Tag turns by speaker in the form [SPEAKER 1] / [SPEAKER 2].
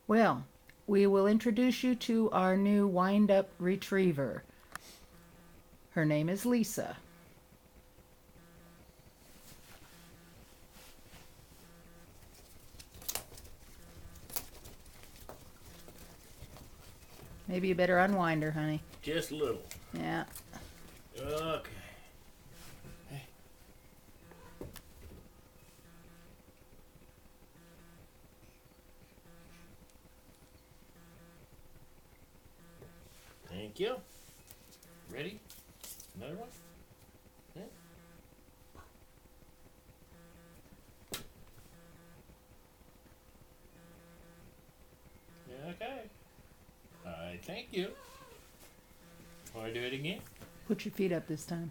[SPEAKER 1] Well, we will introduce you to our new wind-up retriever. Her name is Lisa. Maybe you better unwind her, honey.
[SPEAKER 2] Just a little.
[SPEAKER 1] Yeah.
[SPEAKER 2] Okay. Hey. Thank you. Ready? Another one? Yeah. Okay. All right, thank you. Want to do it again?
[SPEAKER 1] Put your feet up this time.